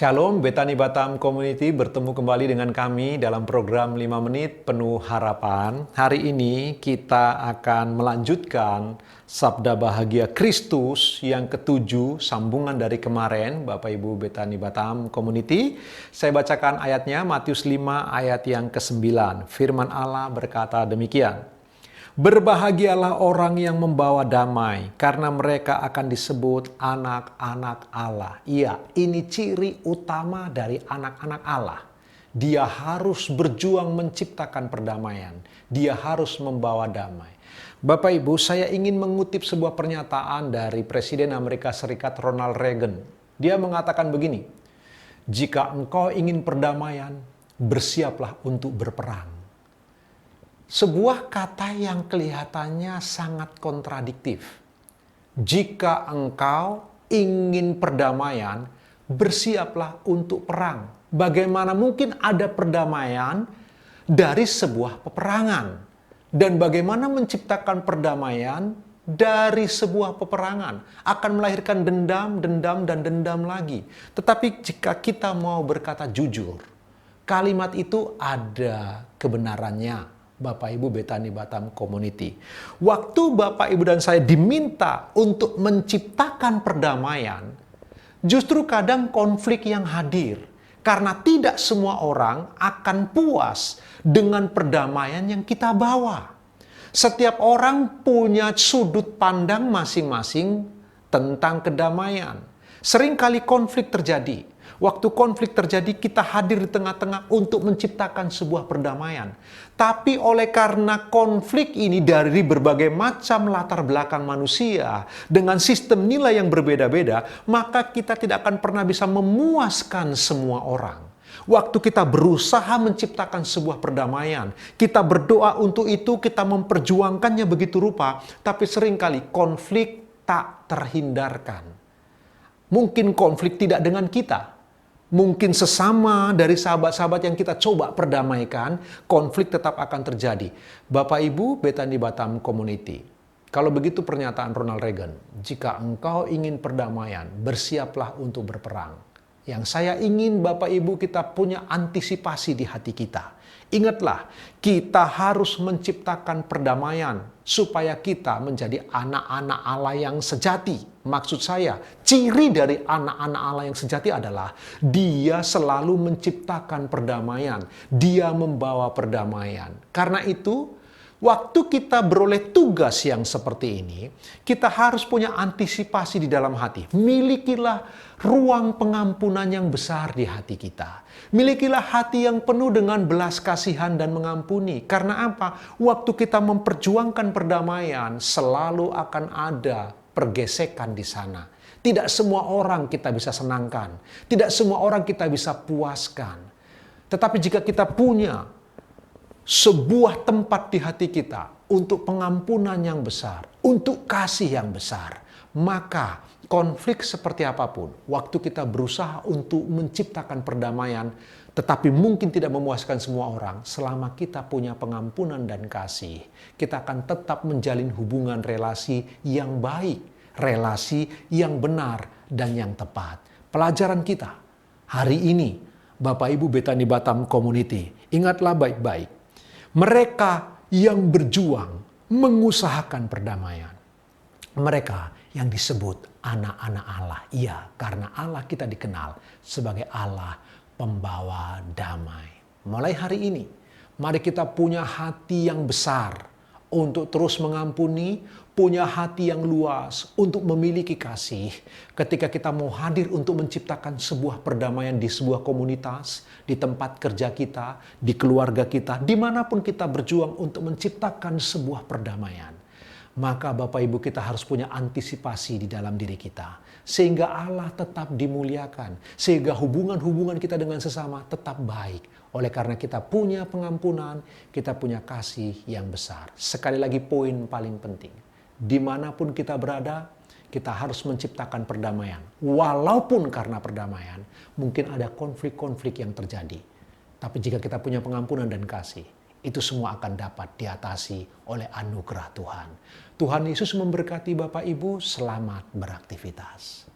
Shalom, Betani Batam Community bertemu kembali dengan kami dalam program 5 menit penuh harapan. Hari ini kita akan melanjutkan Sabda Bahagia Kristus yang ketujuh, sambungan dari kemarin, Bapak Ibu Betani Batam Community. Saya bacakan ayatnya, Matius 5 ayat yang ke-9. Firman Allah berkata demikian. Berbahagialah orang yang membawa damai, karena mereka akan disebut anak-anak Allah. Iya, ini ciri utama dari anak-anak Allah. Dia harus berjuang menciptakan perdamaian. Dia harus membawa damai. Bapak Ibu, saya ingin mengutip sebuah pernyataan dari Presiden Amerika Serikat Ronald Reagan. Dia mengatakan begini, "Jika engkau ingin perdamaian, bersiaplah untuk berperang." Sebuah kata yang kelihatannya sangat kontradiktif. Jika engkau ingin perdamaian, bersiaplah untuk perang. Bagaimana mungkin ada perdamaian dari sebuah peperangan? Dan bagaimana menciptakan perdamaian dari sebuah peperangan? Akan melahirkan dendam, dendam, dan dendam lagi. Tetapi jika kita mau berkata jujur, kalimat itu ada kebenarannya. Bapak Ibu Betani Batam Community. Waktu Bapak Ibu dan saya diminta untuk menciptakan perdamaian, justru kadang konflik yang hadir. Karena tidak semua orang akan puas dengan perdamaian yang kita bawa. Setiap orang punya sudut pandang masing-masing tentang kedamaian. Seringkali konflik terjadi. Waktu konflik terjadi, kita hadir di tengah-tengah untuk menciptakan sebuah perdamaian. Tapi oleh karena konflik ini dari berbagai macam latar belakang manusia, dengan sistem nilai yang berbeda-beda, maka kita tidak akan pernah bisa memuaskan semua orang. Waktu kita berusaha menciptakan sebuah perdamaian, kita berdoa untuk itu, kita memperjuangkannya begitu rupa, tapi seringkali konflik tak terhindarkan. Mungkin konflik tidak dengan kita. Mungkin sesama dari sahabat-sahabat yang kita coba perdamaikan, konflik tetap akan terjadi. Bapak Ibu Betani Batam Community, kalau begitu pernyataan Ronald Reagan, jika engkau ingin perdamaian, bersiaplah untuk berperang. Yang saya ingin Bapak Ibu kita punya antisipasi di hati kita. Ingatlah, kita harus menciptakan perdamaian supaya kita menjadi anak-anak Allah yang sejati. Maksud saya, ciri dari anak-anak Allah yang sejati adalah dia selalu menciptakan perdamaian. Dia membawa perdamaian. Karena itu, waktu kita beroleh tugas yang seperti ini, kita harus punya antisipasi di dalam hati. Milikilah ruang pengampunan yang besar di hati kita. Milikilah hati yang penuh dengan belas kasihan dan mengampuni. Karena apa? Waktu kita memperjuangkan perdamaian, selalu akan ada pergesekan di sana. Tidak semua orang kita bisa senangkan. Tidak semua orang kita bisa puaskan. Tetapi jika kita punya sebuah tempat di hati kita untuk pengampunan yang besar, untuk kasih yang besar, maka konflik seperti apapun, waktu kita berusaha untuk menciptakan perdamaian, tetapi mungkin tidak memuaskan semua orang, selama kita punya pengampunan dan kasih, kita akan tetap menjalin hubungan relasi yang baik, relasi yang benar dan yang tepat. Pelajaran kita hari ini, Bapak Ibu Betani Batam Community, ingatlah baik-baik. Mereka yang berjuang mengusahakan perdamaian. Mereka yang disebut anak-anak Allah. Iya, karena Allah kita dikenal sebagai Allah pembawa damai. Mulai hari ini, mari kita punya hati yang besar untuk terus mengampuni, punya hati yang luas untuk memiliki kasih. Ketika kita mau hadir untuk menciptakan sebuah perdamaian di sebuah komunitas, di tempat kerja kita, di keluarga kita, dimanapun kita berjuang untuk menciptakan sebuah perdamaian. Maka Bapak Ibu kita harus punya antisipasi di dalam diri kita. Sehingga Allah tetap dimuliakan. Sehingga hubungan-hubungan kita dengan sesama tetap baik. Oleh karena kita punya pengampunan, kita punya kasih yang besar. Sekali lagi poin paling penting. Dimanapun kita berada, kita harus menciptakan perdamaian. Walaupun karena perdamaian, mungkin ada konflik-konflik yang terjadi. Tapi jika kita punya pengampunan dan kasih, itu semua akan dapat diatasi oleh anugerah Tuhan. Tuhan Yesus memberkati Bapak Ibu, selamat beraktivitas.